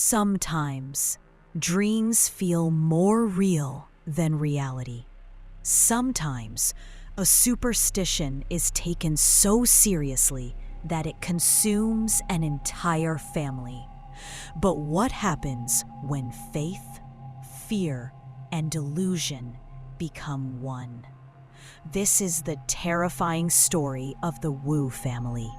Sometimes, dreams feel more real than reality. Sometimes, a superstition is taken so seriously that it consumes an entire family. But what happens when faith, fear, and delusion become one? This is the terrifying story of the Wu family,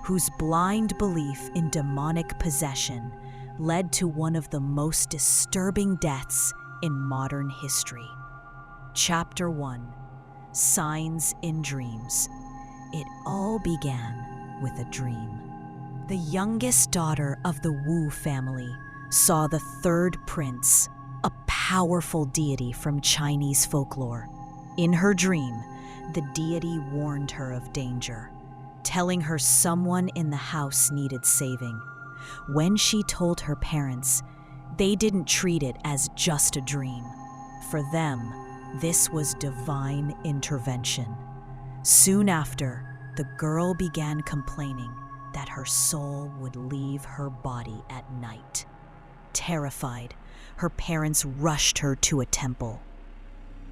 whose blind belief in demonic possession led to one of the most disturbing deaths in modern history. Chapter 1: Signs in Dreams. It all began with a dream. The youngest daughter of the Wu family saw the third prince, a powerful deity from Chinese folklore. In her dream, the deity warned her of danger, telling her someone in the house needed saving. When she told her parents, they didn't treat it as just a dream. For them, this was divine intervention. Soon after, the girl began complaining that her soul would leave her body at night. Terrified, her parents rushed her to a temple,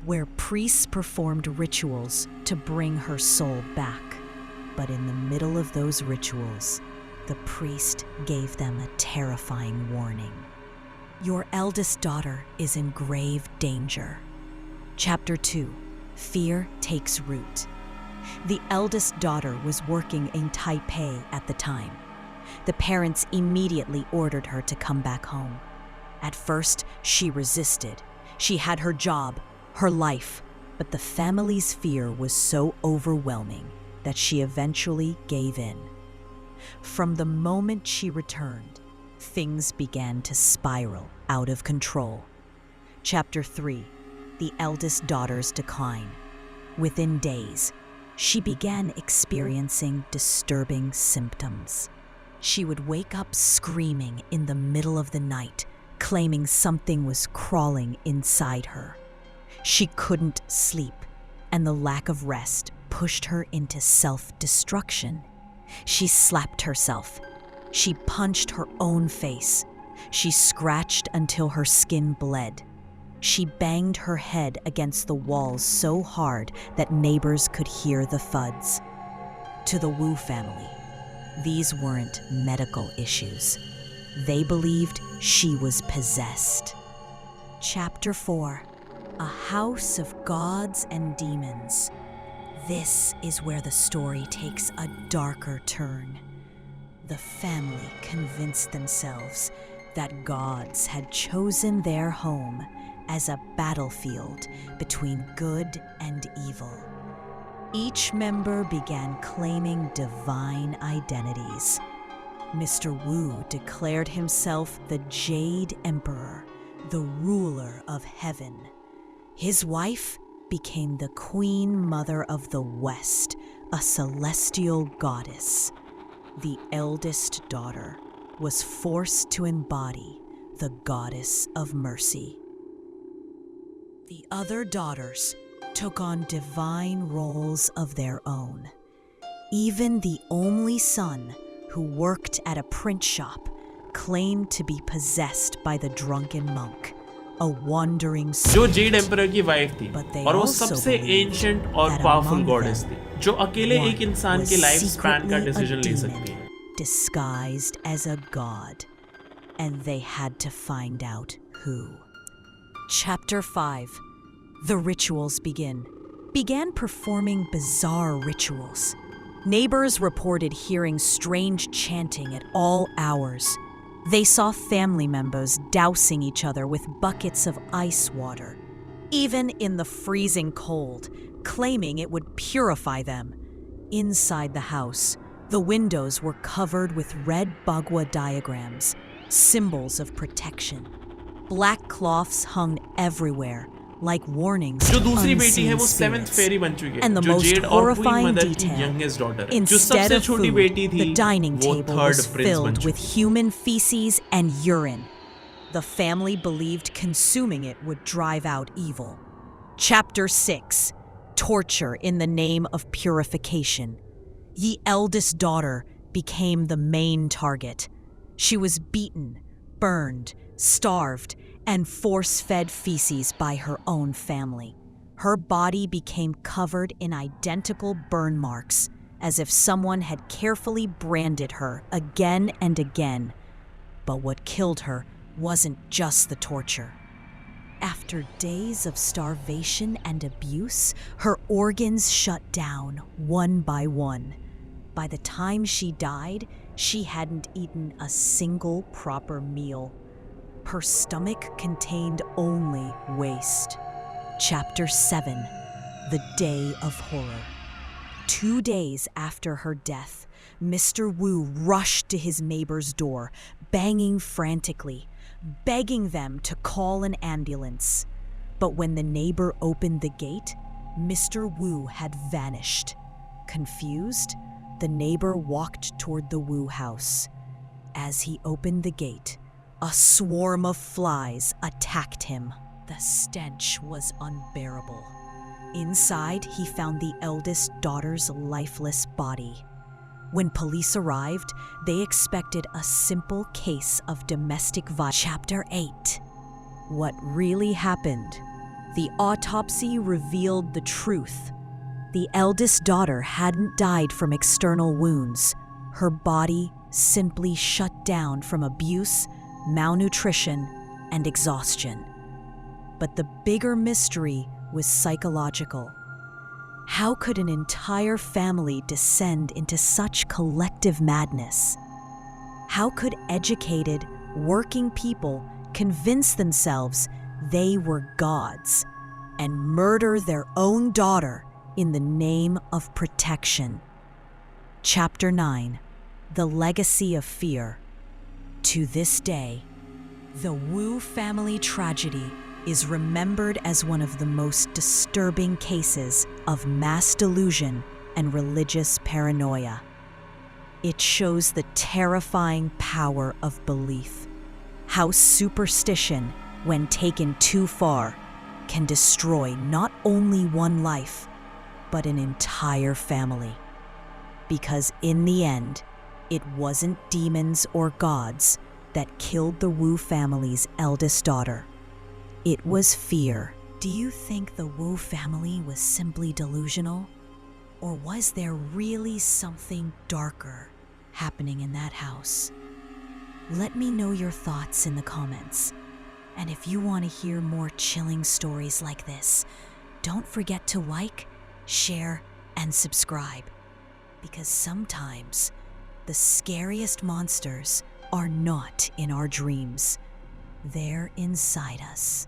where priests performed rituals to bring her soul back. But in the middle of those rituals, the priest gave them a terrifying warning. Your eldest daughter is in grave danger. Chapter 2: Fear Takes Root. The eldest daughter was working in Taipei at the time. The parents immediately ordered her to come back home. At first, she resisted. She had her job, her life, but the family's fear was so overwhelming that she eventually gave in. From the moment she returned, things began to spiral out of control. Chapter 3: The eldest daughter's decline. Within days, she began experiencing disturbing symptoms. She would wake up screaming in the middle of the night, claiming something was crawling inside her. She couldn't sleep, and the lack of rest pushed her into self-destruction. She slapped herself. She punched her own face. She scratched until her skin bled. She banged her head against the walls so hard that neighbors could hear the thuds. To the Wu family, these weren't medical issues. They believed she was possessed. Chapter 4: A House of Gods and Demons. This is where the story takes a darker turn. The family convinced themselves that gods had chosen their home as a battlefield between good and evil. Each member began claiming divine identities. Mr. Wu declared himself the Jade Emperor, the ruler of heaven. His wife became the Queen Mother of the West, a celestial goddess. The eldest daughter was forced to embody the goddess of mercy. The other daughters took on divine roles of their own. Even the only son, who worked at a print shop, claimed to be possessed by the drunken monk, a wandering spirit. जो Z emperor की wife थी और वो सबसे ancient और powerful goddess थी जो अकेले एक इंसान के लाइफ स्पैन का डिसीजन ले सकती है. Disguised as a god, and they had to find out who. Chapter 5: The rituals began performing bizarre rituals. Neighbors reported hearing strange chanting at all hours. They saw family members dousing each other with buckets of ice water, even in the freezing cold, claiming it would purify them. Inside the house, the windows were covered with red bagua diagrams, symbols of protection. Black cloths hung everywhere, like warnings जो of दूसरी बेटी है unseen वो seventh spirits. फेरी बन चुकी है And the जो most Z और क्वीन horrifying मदर की detail, यंगेस्ट डॉटर जो instead सबसे of छोटी food, बेटी थी the dining वो table थर्ड was प्रिंस बन filled with चुकी. human feces and urine. The family believed consuming it would drive out evil. Chapter 6: Torture in the Name of Purification. The eldest daughter became the main target. She was beaten, burned, starved, and force-fed feces by her own family. Her body became covered in identical burn marks, as if someone had carefully branded her again and again. But what killed her wasn't just the torture. After days of starvation and abuse, her organs shut down one by one. By the time she died, she hadn't eaten a single proper meal. Her stomach contained only waste. Chapter 7: The Day of Horror. 2 days after her death, Mr. Wu rushed to his neighbor's door, banging frantically, begging them to call an ambulance. But when the neighbor opened the gate, Mr. Wu had vanished. Confused, the neighbor walked toward the Wu house. As he opened the gate, a swarm of flies attacked him. The stench was unbearable. Inside, he found the eldest daughter's lifeless body. When police arrived, they expected a simple case of domestic violence. Chapter 8: What really happened? The autopsy revealed the truth. The eldest daughter hadn't died from external wounds. Her body simply shut down from abuse, malnutrition, and exhaustion. But the bigger mystery was psychological. How could an entire family descend into such collective madness? How could educated, working people convince themselves they were gods and murder their own daughter in the name of protection? Chapter 9: The Legacy of Fear. To this day, the Wu family tragedy is remembered as one of the most disturbing cases of mass delusion and religious paranoia. It shows the terrifying power of belief, how superstition, when taken too far, can destroy not only one life, but an entire family. Because in the end, it wasn't demons or gods that killed the Wu family's eldest daughter. It was fear. Do you think the Wu family was simply delusional? Or was there really something darker happening in that house? Let me know your thoughts in the comments. And if you want to hear more chilling stories like this, don't forget to like, share, and subscribe. Because sometimes the scariest monsters are not in our dreams. They're inside us.